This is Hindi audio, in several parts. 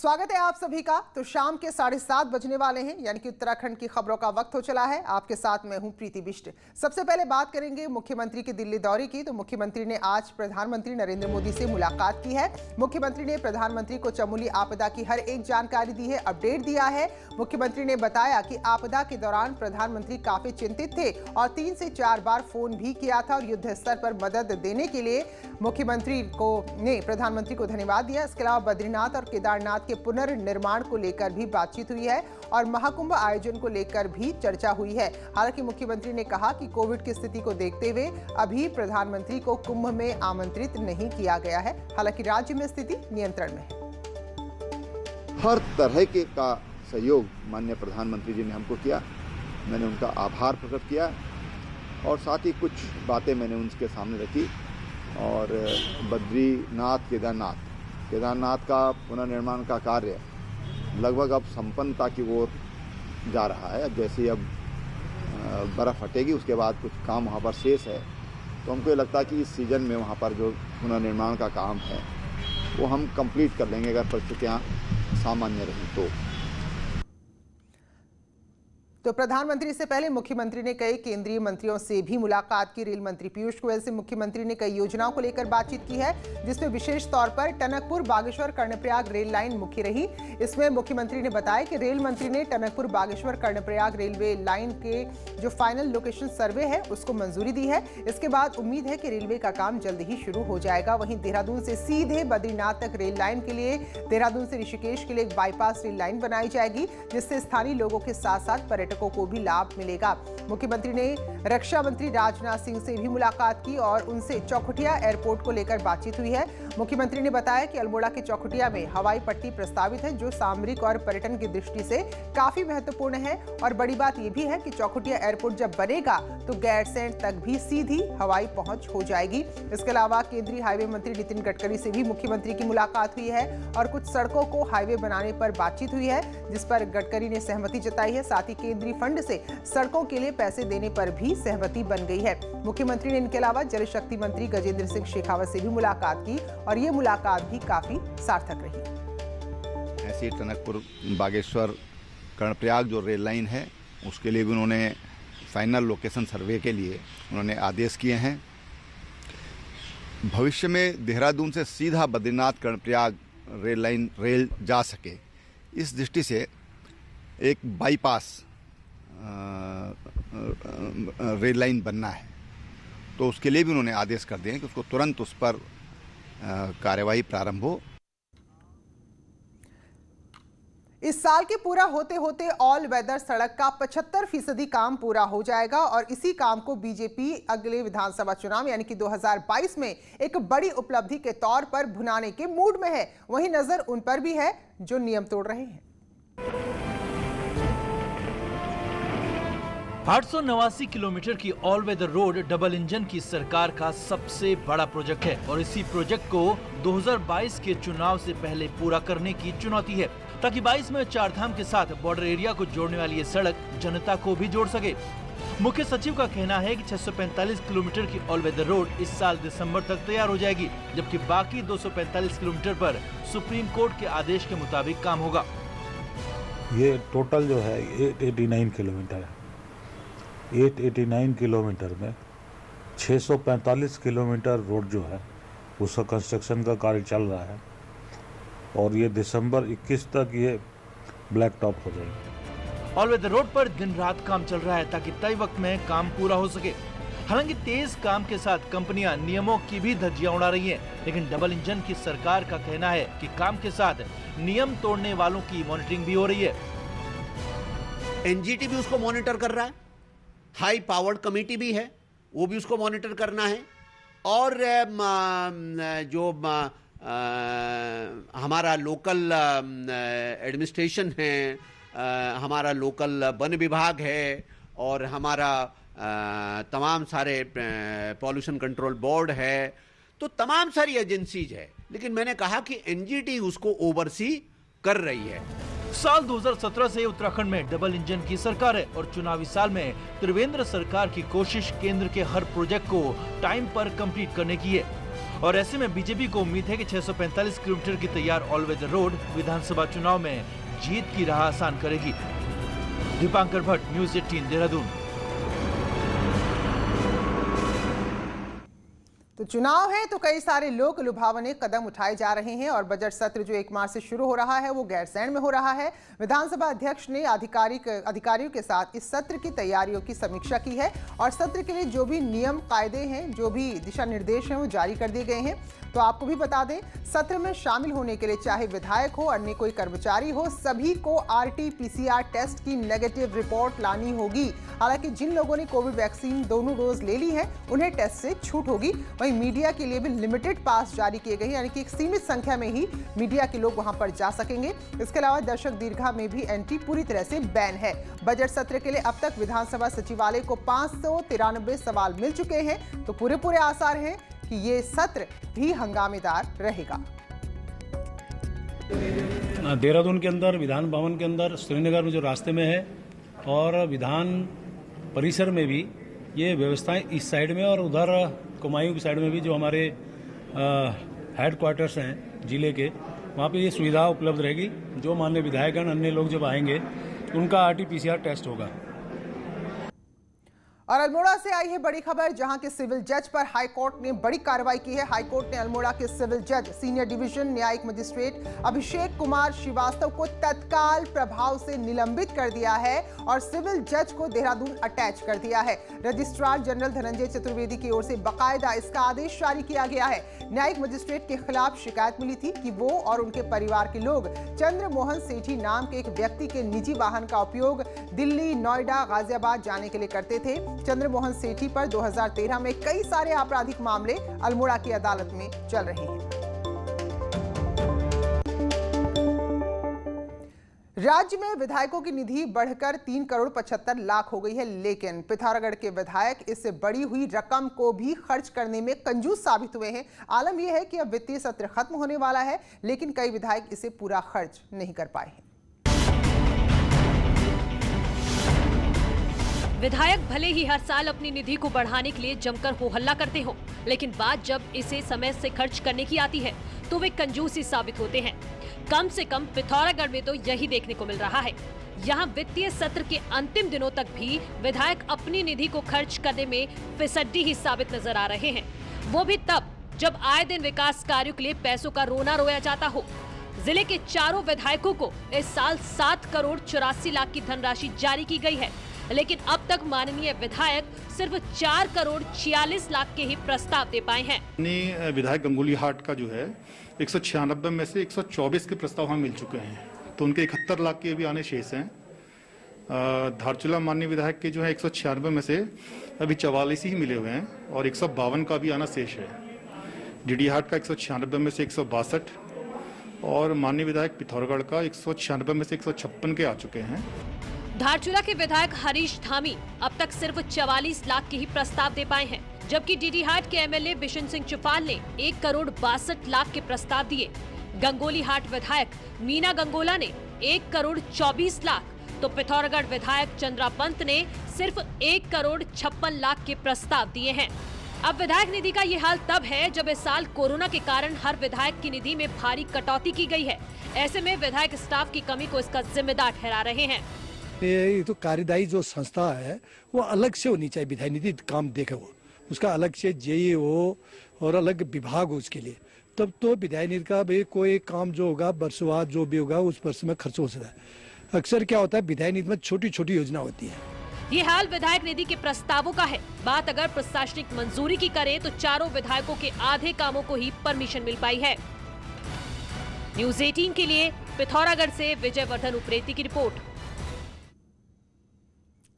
स्वागत है आप सभी का। तो शाम के 7:30 बजने वाले हैं, यानी कि उत्तराखंड की खबरों का वक्त हो चला है। आपके साथ मैं हूं प्रीति बिष्ट। सबसे पहले बात करेंगे मुख्यमंत्री के दिल्ली दौरे की। तो मुख्यमंत्री ने आज प्रधानमंत्री नरेंद्र मोदी से मुलाकात की है। मुख्यमंत्री ने प्रधानमंत्री को चमोली आपदा की हर एक जानकारी दी है, अपडेट दिया है। मुख्यमंत्री ने बताया कि आपदा के दौरान प्रधानमंत्री काफी चिंतित थे और 3 से 4 बार फोन भी किया था और युद्ध स्तर पर मदद देने के लिए मुख्यमंत्री ने प्रधानमंत्री को धन्यवाद दिया। इसके अलावा बद्रीनाथ और केदारनाथ के पुनर्निर्माण को लेकर भी बातचीत हुई है और महाकुंभ आयोजन को लेकर भी चर्चा हुई है। हालांकि मुख्यमंत्री ने कहा कि कोविड की स्थिति को देखते हुए अभी प्रधानमंत्री को कुंभ में आमंत्रित नहीं किया गया है। हालांकि राज्य में स्थिति नियंत्रण में है। हर तरह के का सहयोग माननीय प्रधानमंत्री जी ने हमको किया। मैंने उनका आभार प्रकट किया और साथ ही कुछ बातें मैंने उनके सामने रखी। और बद्रीनाथ केदारनाथ का पुनर्निर्माण का कार्य लगभग अब संपन्नता की ओर जा रहा है। अब जैसे अब बर्फ़ हटेगी उसके बाद कुछ काम वहाँ पर शेष है, तो हमको ये लगता है कि इस सीज़न में वहाँ पर जो पुनर्निर्माण का काम है वो हम कंप्लीट कर लेंगे, अगर परिस्थितियाँ सामान्य रही तो प्रधानमंत्री से पहले मुख्यमंत्री ने कई केंद्रीय मंत्रियों से भी मुलाकात की। रेल मंत्री पीयूष गोयल से मुख्यमंत्री ने कई योजनाओं को लेकर बातचीत की है, जिसमें विशेष तौर पर टनकपुर बागेश्वर कर्णप्रयाग रेल लाइन मुख्य रही। इसमें मुख्यमंत्री ने बताया कि रेल मंत्री ने टनकपुर बागेश्वर कर्णप्रयाग रेलवे लाइन के जो फाइनल लोकेशन सर्वे है उसको मंजूरी दी है। इसके बाद उम्मीद है कि रेलवे का काम जल्द ही शुरू हो जाएगा। वहीं देहरादून से सीधे बद्रीनाथ तक रेल लाइन के लिए देहरादून से ऋषिकेश के लिए एक बाईपास रेल लाइन बनाई जाएगी, जिससे स्थानीय लोगों के साथ साथ पर्यटकों को भी लाभ मिलेगा। मुख्यमंत्री ने रक्षा मंत्री राजनाथ सिंह से भी मुलाकात की और उनसे चौखुटिया एयरपोर्ट को लेकर बातचीत हुई है। मुख्यमंत्री ने बताया कि अल्मोड़ा के चौखुटिया में हवाई पट्टी प्रस्तावित है, जो सामरिक और पर्यटन की दृष्टि से काफी महत्वपूर्ण है। और बड़ी बात यह भी है कि चौखुटिया एयरपोर्ट जब बनेगा तो गैरसैंण तक भी सीधी हवाई पहुंच हो जाएगी। इसके अलावा केंद्रीय हाईवे मंत्री नितिन गडकरी से भी मुख्यमंत्री की मुलाकात हुई है और कुछ सड़कों को हाईवे बनाने पर बातचीत हुई है, जिस पर गडकरी ने सहमति जताई है। साथ ही केंद्रीय फंड से सड़कों के लिए पैसे देने पर भी सहमति बन गई है। मुख्यमंत्री ने इनके अलावा जल शक्ति मंत्री गजेंद्र सिंह शेखावत से भी मुलाकात की और ये मुलाकात भी काफी सार्थक रही। ऐसे टनकपुर बागेश्वर कर्णप्रयाग जो रेल लाइन है उसके लिए भी उन्होंने फाइनल लोकेशन सर्वे के लिए उन्होंने आदेश किए हैं। भविष्य में देहरादून से सीधा बद्रीनाथ कर्णप्रयाग रेल जा सके, इस दृष्टि से एक बाईपास रेल लाइन बनना है, तो उसके लिए भी उन्होंने आदेश कर दिए हैं कि उसको तुरंत उस पर कार्यवाही प्रारंभ हो। इस साल के पूरा होते होते ऑल वेदर सड़क का 75% काम पूरा हो जाएगा और इसी काम को बीजेपी अगले विधानसभा चुनाव यानी कि 2022 में एक बड़ी उपलब्धि के तौर पर भुनाने के मूड में है। वहीं नजर उन पर भी है जो नियम तोड़ रहे हैं। 889 किलोमीटर की all weather road double engine की सरकार का सबसे बड़ा प्रोजेक्ट है और इसी प्रोजेक्ट को 2022 के चुनाव से पहले पूरा करने की चुनौती है, ताकि 22 में चारधाम के साथ बॉर्डर एरिया को जोड़ने वाली ये सड़क जनता को भी जोड़ सके। मुख्य सचिव का कहना है कि 645 किलोमीटर की ऑल वेदर रोड इस साल दिसंबर तक तैयार हो जाएगी, जबकि बाकी 245 किलोमीटर पर सुप्रीम कोर्ट के आदेश के मुताबिक काम होगा। ये टोटल जो है 889 किलोमीटर है। 889 किलोमीटर में 645 किलोमीटर रोड जो है उसका कंस्ट्रक्शन का कार्य चल रहा है और ये दिसंबर 21 तक ये ब्लैक टॉप हो जाएगी। ऑल वेदर रोड पर दिन रात काम चल रहा है ताकि तय वक्त में काम पूरा हो सके। हालांकि तेज काम के साथ कंपनियां नियमों की भी धज्जियां उड़ा रही हैं, लेकिन डबल इंजन की सरकार का कहना है कि काम के साथ नियम तोड़ने वालों की मॉनिटरिंग भी हो रही है। एनजीटी भी उसको मॉनिटर कर रहा है, हाई पावर्ड कमेटी भी है, वो भी उसको मॉनिटर करना है और जो हमारा लोकल एडमिनिस्ट्रेशन है, हमारा लोकल वन विभाग है और हमारा तमाम सारे पॉल्यूशन कंट्रोल बोर्ड है, तो तमाम सारी एजेंसीज है, लेकिन मैंने कहा कि एनजीटी उसको ओवरसी कर रही है। साल 2017 से उत्तराखंड में डबल इंजन की सरकार है और चुनावी साल में त्रिवेंद्र सरकार की कोशिश केंद्र के हर प्रोजेक्ट को टाइम पर कंप्लीट करने की है। और ऐसे में बीजेपी को उम्मीद है कि 645 किलोमीटर की तैयार ऑल वेदर रोड विधानसभा चुनाव में जीत की राह आसान करेगी। दीपांकर भट्ट, न्यूज़ 18 देहरादून। तो चुनाव है तो कई सारे लोक लुभावने कदम उठाए जा रहे हैं और बजट सत्र जो 1 मार्च से शुरू हो रहा है वो गैरसैंण में हो रहा है। विधानसभा अध्यक्ष ने अधिकारियों के साथ इस सत्र की तैयारियों की समीक्षा की है और सत्र के लिए जो भी नियम कायदे हैं, जो भी दिशा निर्देश हैं वो जारी कर दिए गए हैं। तो आपको भी बता दें, सत्र में शामिल होने के लिए चाहे विधायक हो, अन्य कोई कर्मचारी हो, सभी को RT-PCR टेस्ट की नेगेटिव रिपोर्ट लानी होगी। हालांकि जिन लोगों ने कोविड वैक्सीन दोनों डोज ले ली है उन्हें टेस्ट से छूट होगी। वहीं मीडिया के लिए भी लिमिटेड पास जारी किए गए हैं, यानी कि एक सीमित संख्या में ही मीडिया के लोग वहां पर जा सकेंगे। इसके अलावा दर्शक दीर्घा में भी एंट्री पूरी तरह से बैन है। बजट सत्र के लिए अब तक विधानसभा सचिवालय को 593 सवाल मिल चुके हैं। तो पूरे आसार हैं कि ये सत्र भी हंगामेदार रहेगा। देहरादून के अंदर, विधान भवन के अंदर, श्रीनगर में जो रास्ते में है और विधान परिसर में भी ये व्यवस्थाएं इस साइड में और उधर कुमायूं की साइड में भी जो हमारे हेड क्वार्टर्स हैं जिले के, वहाँ पे ये सुविधा उपलब्ध रहेगी। जो माननीय विधायकगण, अन्य लोग जब आएंगे उनका RT-PCR टेस्ट होगा। और अल्मोड़ा से आई है बड़ी खबर, जहां के सिविल जज पर हाईकोर्ट ने बड़ी कार्रवाई की है। हाईकोर्ट ने अल्मोड़ा के सिविल जज, सीनियर डिवीजन न्यायिक मजिस्ट्रेट अभिषेक कुमार श्रीवास्तव को तत्काल प्रभाव से निलंबित कर दिया है और सिविल जज को देहरादून अटैच कर दिया है। रजिस्ट्रार जनरल धनंजय चतुर्वेदी की ओर से बाकायदा इसका आदेश जारी किया गया है। न्यायिक मजिस्ट्रेट के खिलाफ शिकायत मिली थी कि वो और उनके परिवार के लोग चंद्रमोहन सेठी नाम के एक व्यक्ति के निजी वाहन का उपयोग दिल्ली, नोएडा, गाजियाबाद जाने के लिए करते थे। चंद्रमोहन सेठी पर 2013 में कई सारे आपराधिक मामले अल्मोड़ा की अदालत में चल रहे हैं। राज्य में विधायकों की निधि बढ़कर 3 करोड़ 75 लाख हो गई है, लेकिन पिथौरागढ़ के विधायक इससे बढ़ी हुई रकम को भी खर्च करने में कंजूस साबित हुए हैं। आलम यह है कि अब वित्तीय सत्र खत्म होने वाला है, लेकिन कई विधायक इसे पूरा खर्च नहीं कर पाए हैं। विधायक भले ही हर साल अपनी निधि को बढ़ाने के लिए जमकर हो हल्ला करते हो, लेकिन बात जब इसे समय से खर्च करने की आती है तो वे कंजूस ही साबित होते हैं। कम से कम पिथौरागढ़ में तो यही देखने को मिल रहा है। यहाँ वित्तीय सत्र के अंतिम दिनों तक भी विधायक अपनी निधि को खर्च करने में फिसड्डी ही साबित नजर आ रहे हैं। वो भी तब जब आए दिन विकास कार्यों के लिए पैसों का रोना रोया जाता हो। जिले के चारों विधायकों को इस साल 7 करोड़ 84 लाख की धनराशि जारी की गई है, लेकिन अब तक माननीय विधायक सिर्फ 4 करोड़ 46 लाख के ही प्रस्ताव दे पाए हैं। विधायक गंगोली हाट का जो है 196 में से 124 के प्रस्ताव हमें मिल चुके हैं, तो उनके 71 लाख के अभी आने शेष हैं। धारचूला माननीय विधायक के जो है 196 में से अभी 44 ही मिले हुए हैं और 152 का भी आना शेष है। डीडी हाट का 196 में से 162 और माननीय विधायक पिथौरागढ़ का 196 में से 156 के आ चुके हैं। धारचूला के विधायक हरीश धामी अब तक सिर्फ 44 लाख के ही प्रस्ताव दे पाए हैं, जबकि डीडी हाट के MLA बिशन सिंह चुफाल ने 1 करोड़ 62 लाख के प्रस्ताव दिए। गंगोली हाट विधायक मीना गंगोला ने 1 करोड़ 24 लाख, तो पिथौरागढ़ विधायक चंद्रा पंत ने सिर्फ 1 करोड़ 56 लाख के प्रस्ताव दिए हैं। अब विधायक निधि का ये हाल तब है जब इस साल कोरोना के कारण हर विधायक की निधि में भारी कटौती की गई है। ऐसे में विधायक स्टाफ की कमी को इसका जिम्मेदार ठहरा रहे हैं। ये तो कार्यदायी जो संस्था है वो अलग से होनी चाहिए, विधायक निधि काम देखे वो, उसका अलग से जेई हो और अलग विभाग हो उसके लिए, तब तो विधायक निधि का भी कोई काम जो होगा वर्षवार जो भी होगा उस वर्ष में खर्च हो सकता है। अक्सर क्या होता है विधायक निधि में छोटी छोटी योजना होती है। ये हाल विधायक निधि के प्रस्तावों का है। बात अगर प्रशासनिक मंजूरी की करें तो चारों विधायकों के आधे कामों को ही परमिशन मिल पाई है। न्यूज़ 18 के लिए पिथौरागढ़ से विजय वर्धन उप्रेती की रिपोर्ट।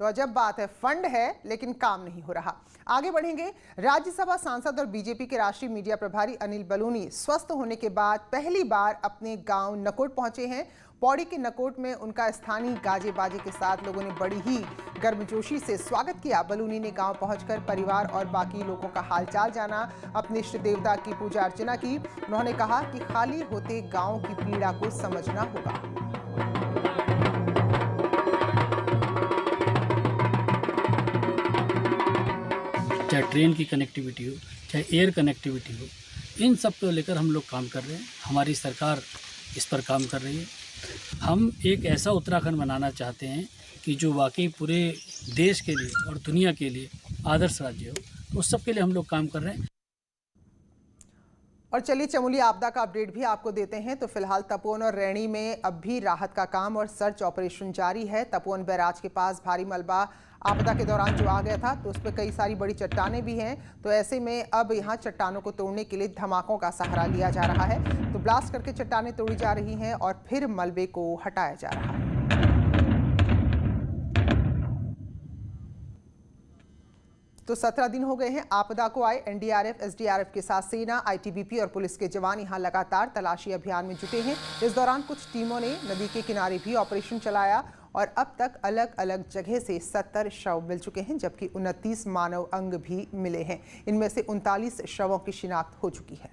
तो अजब बात है, फंड है लेकिन काम नहीं हो रहा। आगे बढ़ेंगे। राज्यसभा सांसद और बीजेपी के राष्ट्रीय मीडिया प्रभारी अनिल बलूनी स्वस्थ होने के बाद पहली बार अपने गांव नकोट पहुंचे हैं। पौड़ी के नकोट में उनका स्थानीय गाजे बाजे के साथ लोगों ने बड़ी ही गर्मजोशी से स्वागत किया। बलूनी ने गांव पहुंचकर परिवार और बाकी लोगों का हालचाल जाना, अपने इष्ट देवता की पूजा अर्चना की। उन्होंने कहा कि खाली होते गांव की पीड़ा को समझना होगा। चाहे ट्रेन की कनेक्टिविटी हो, चाहे एयर कनेक्टिविटी हो, इन सब को लेकर हम लोग काम कर रहे हैं। हमारी सरकार इस पर काम कर रही है। हम एक ऐसा उत्तराखंड बनाना चाहते हैं कि जो वाकई पूरे देश के लिए और दुनिया के लिए आदर्श राज्य हो। उस सब के लिए हम लोग काम कर रहे हैं। और चलिए चमोली आपदा का अपडेट भी आपको देते हैं। तो फिलहाल तपोवन और रैणी में अब भी राहत का काम और सर्च ऑपरेशन जारी है। तपोवन बैराज के पास भारी मलबा आपदा के दौरान जो आ गया था, तो उस पर कई सारी बड़ी चट्टानें भी हैं। तो ऐसे में अब यहाँ चट्टानों को तोड़ने के लिए धमाकों का सहारा लिया जा रहा है। तो ब्लास्ट करके चट्टानें तोड़ी जा रही हैं और फिर मलबे को हटाया जा रहा है। तो 17 दिन हो गए हैं आपदा को आए। एनडीआरएफ, एसडीआरएफ के साथ सेना, आईटीबीपी और पुलिस के जवान यहां लगातार तलाशी अभियान में जुटे हैं। इस दौरान कुछ टीमों ने नदी के किनारे भी ऑपरेशन चलाया और अब तक अलग अलग जगह से 70 शव मिल चुके हैं, जबकि 29 मानव अंग भी मिले हैं। इनमें से 39 शवों की शिनाख्त हो चुकी है।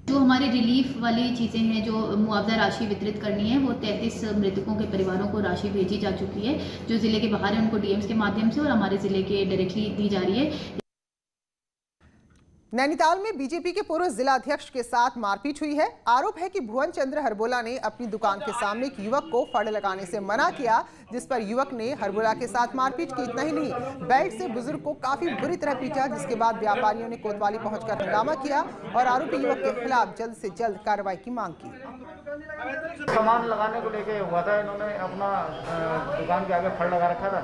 जो हमारे रिलीफ वाली चीज़ें हैं, जो मुआवजा राशि वितरित करनी है, वो 33 मृतकों के परिवारों को राशि भेजी जा चुकी है। जो ज़िले के बाहर है उनको डीएम्स के माध्यम से और हमारे ज़िले के डायरेक्टली दी जा रही है। नैनीताल में बीजेपी के पूर्व जिला अध्यक्ष के साथ मारपीट हुई है। आरोप है कि भुवन चंद्र हरबोला ने अपनी दुकान के सामने एक युवक को फड़ लगाने से मना किया, जिस पर युवक ने हरबोला के साथ मारपीट की। इतना ही नहीं, बेल्ट से बुजुर्ग को काफी बुरी तरह पीटा, जिसके बाद व्यापारियों ने कोतवाली पहुंचकर हंगामा किया और आरोपी युवक के खिलाफ जल्द से जल्द कार्रवाई की मांग की। सामान लगाने को लेके हुआ था, इन्होंने अपना दुकान के आगे फड़ लगा रखा था।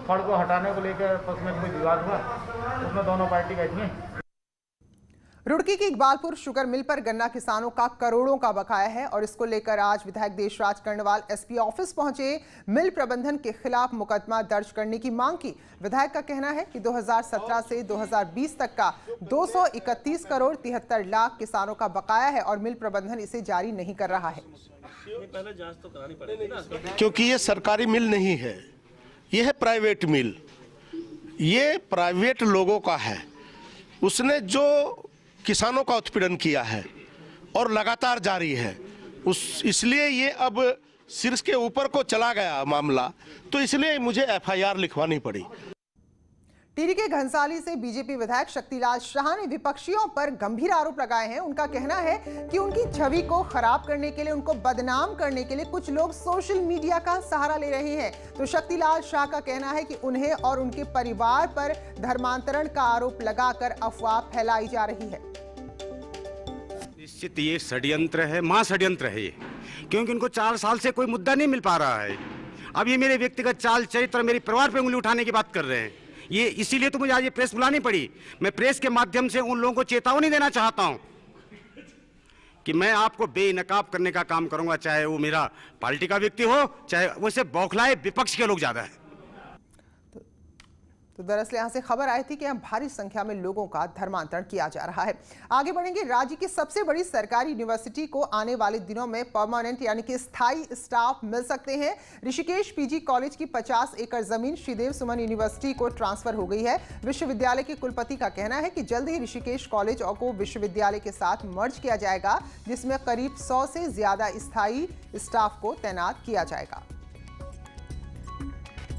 फड़ को हटाने को लेकर आपस में कोई विवाद हुआ, उसमें दोनों पार्टी बैठी हैं। रुड़की की इकबालपुर शुगर मिल पर गन्ना किसानों का करोड़ों का बकाया है और इसको लेकर आज विधायक देशराज कर्णवाल एसपी ऑफिस पहुंचे। मिल प्रबंधन के खिलाफ मुकदमा दर्ज करने की मांग की। विधायक का कहना है कि 2017 से 2020 तक का 231 करोड़ 73 लाख किसानों का बकाया है और मिल प्रबंधन इसे जारी नहीं कर रहा है। पहले जांच तो करानी पड़ेगी ना, क्योंकि ये सरकारी मिल नहीं है, ये है प्राइवेट मिल। ये प्राइवेट लोगों का है। उसने जो किसानों का उत्पीड़न किया है और लगातार जारी है, इसलिए ये अब शीर्ष के ऊपर को चला गया मामला, तो इसलिए मुझे एफआईआर लिखवानी पड़ी। टिहरी के घनसाली से बीजेपी विधायक शक्तिलाल शाह ने विपक्षियों पर गंभीर आरोप लगाए हैं। उनका कहना है कि उनकी छवि को खराब करने के लिए, उनको बदनाम करने के लिए कुछ लोग सोशल मीडिया का सहारा ले रहे हैं। तो शक्तिलाल शाह का कहना है कि उन्हें और उनके परिवार पर धर्मांतरण का आरोप लगाकर अफवाह फैलाई जा रही है। निश्चित ये षड्यंत्र है, महाषड्यंत्र है ये, क्योंकि उनको 4 साल से कोई मुद्दा नहीं मिल पा रहा है। अब ये मेरे व्यक्तिगत चाल चरित्र, मेरे परिवार पे उंगली उठाने की बात कर रहे हैं। ये इसीलिए तो मुझे आज ये प्रेस बुलानी पड़ी। मैं प्रेस के माध्यम से उन लोगों को चेतावनी देना चाहता हूं कि मैं आपको बेनकाब करने का काम करूंगा, चाहे वो मेरा पार्टी का व्यक्ति हो, चाहे वैसे बौखलाए विपक्ष के लोग ज्यादा है। तो दरअसल यहां से खबर आई थी कि यहां भारी संख्या में लोगों का धर्मांतरण किया जा रहा है। आगे बढ़ेंगे। राज्य की सबसे बड़ी सरकारी यूनिवर्सिटी को आने वाले दिनों में परमानेंट यानी कि स्थायी स्टाफ मिल सकते हैं। ऋषिकेश पीजी कॉलेज की 50 एकड़ जमीन श्रीदेव सुमन यूनिवर्सिटी को ट्रांसफर हो गई है। विश्वविद्यालय के कुलपति का कहना है कि जल्द ही ऋषिकेश कॉलेज को विश्वविद्यालय के साथ मर्ज किया जाएगा, जिसमें करीब 100 से ज्यादा स्थायी स्टाफ को तैनात किया जाएगा।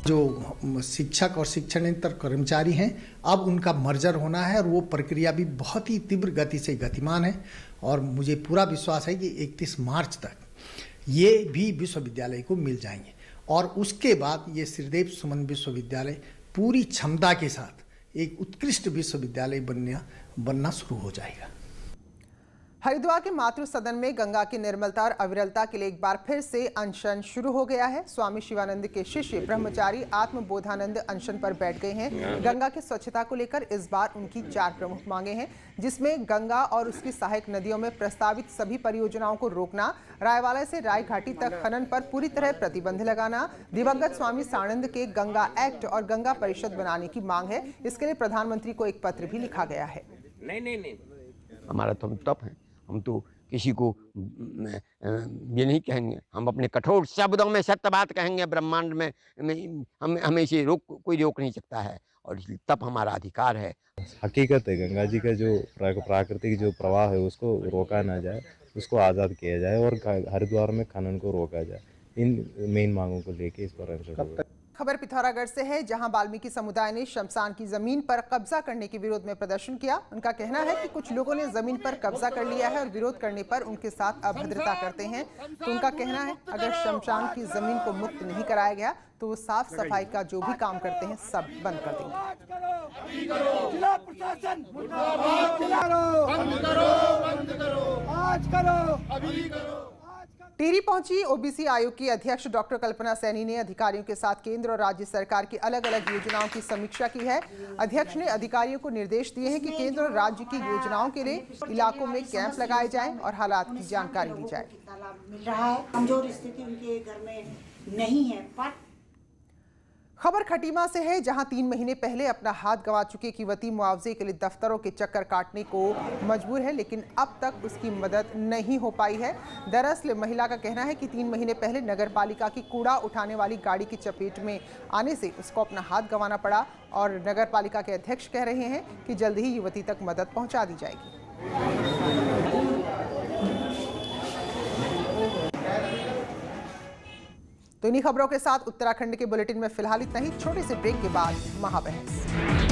जो शिक्षक और शिक्षणेतर कर्मचारी हैं, अब उनका मर्जर होना है और वो प्रक्रिया भी बहुत ही तीव्र गति से गतिमान है और मुझे पूरा विश्वास है कि 31 मार्च तक ये भी विश्वविद्यालय को मिल जाएंगे और उसके बाद ये श्रीदेव सुमन विश्वविद्यालय पूरी क्षमता के साथ एक उत्कृष्ट विश्वविद्यालय बनना शुरू हो जाएगा। हरिद्वार के मातृ सदन में गंगा की निर्मलता और अविरलता के लिए एक बार फिर से अनशन शुरू हो गया है। स्वामी शिवानंद के शिष्य ब्रह्मचारी आत्मबोधानंद अनशन पर बैठ गए हैं। गंगा की स्वच्छता को लेकर इस बार उनकी 4 प्रमुख मांगे हैं, जिसमें गंगा और उसकी सहायक नदियों में प्रस्तावित सभी परियोजनाओं को रोकना, रायवाला से राय घाटी तक खनन पर पूरी तरह प्रतिबंध लगाना, दिवंगत स्वामी सानंद के गंगा एक्ट और गंगा परिषद बनाने की मांग है। इसके लिए प्रधानमंत्री को एक पत्र भी लिखा गया है। नहीं, हमारा तो हम तप है, हम तो किसी को ये नहीं कहेंगे, हम अपने कठोर शब्दों में सत्य बात कहेंगे। ब्रह्मांड में हमें इसे कोई रोक नहीं सकता है और इसलिए तप हमारा अधिकार है। हकीकत है, गंगा जी का जो प्राकृतिक जो प्रवाह है उसको रोका ना जाए, उसको आज़ाद किया जाए और हरिद्वार में खनन को रोका जाए। इन मेन मांगों को लेके इस पर खबर पिथौरागढ़ से है, जहां वाल्मीकि समुदाय ने शमशान की जमीन पर कब्जा करने के विरोध में प्रदर्शन किया। उनका कहना है कि कुछ लोगों ने जमीन पर कब्जा कर लिया है और विरोध करने पर उनके साथ अभद्रता करते हैं। तो उनका कहना है अगर शमशान की जमीन को मुक्त नहीं कराया गया तो वो साफ सफाई का जो भी काम करते हैं सब बंद कर देंगे। टिहरी पहुंची ओबीसी आयोग की अध्यक्ष डॉक्टर कल्पना सैनी ने अधिकारियों के साथ केंद्र और राज्य सरकार की अलग-अलग योजनाओं की समीक्षा की है। अध्यक्ष ने अधिकारियों को निर्देश दिए हैं कि केंद्र और राज्य की योजनाओं के लिए इलाकों में कैंप लगाए जाएं और हालात की जानकारी ली जाए। मिल रहा है, कमजोर स्थिति उनके घर में नहीं है। पर खबर खटीमा से है, जहां 3 महीने पहले अपना हाथ गंवा चुके एक युवती मुआवजे के लिए दफ्तरों के चक्कर काटने को मजबूर है, लेकिन अब तक उसकी मदद नहीं हो पाई है। दरअसल महिला का कहना है कि 3 महीने पहले नगर पालिका की कूड़ा उठाने वाली गाड़ी की चपेट में आने से उसको अपना हाथ गंवाना पड़ा और नगर पालिका के अध्यक्ष कह रहे हैं कि जल्द ही युवती तक मदद पहुँचा दी जाएगी। तो इन्हीं खबरों के साथ उत्तराखंड के बुलेटिन में फिलहाल इतना ही। छोटे से ब्रेक के बाद महाबहस।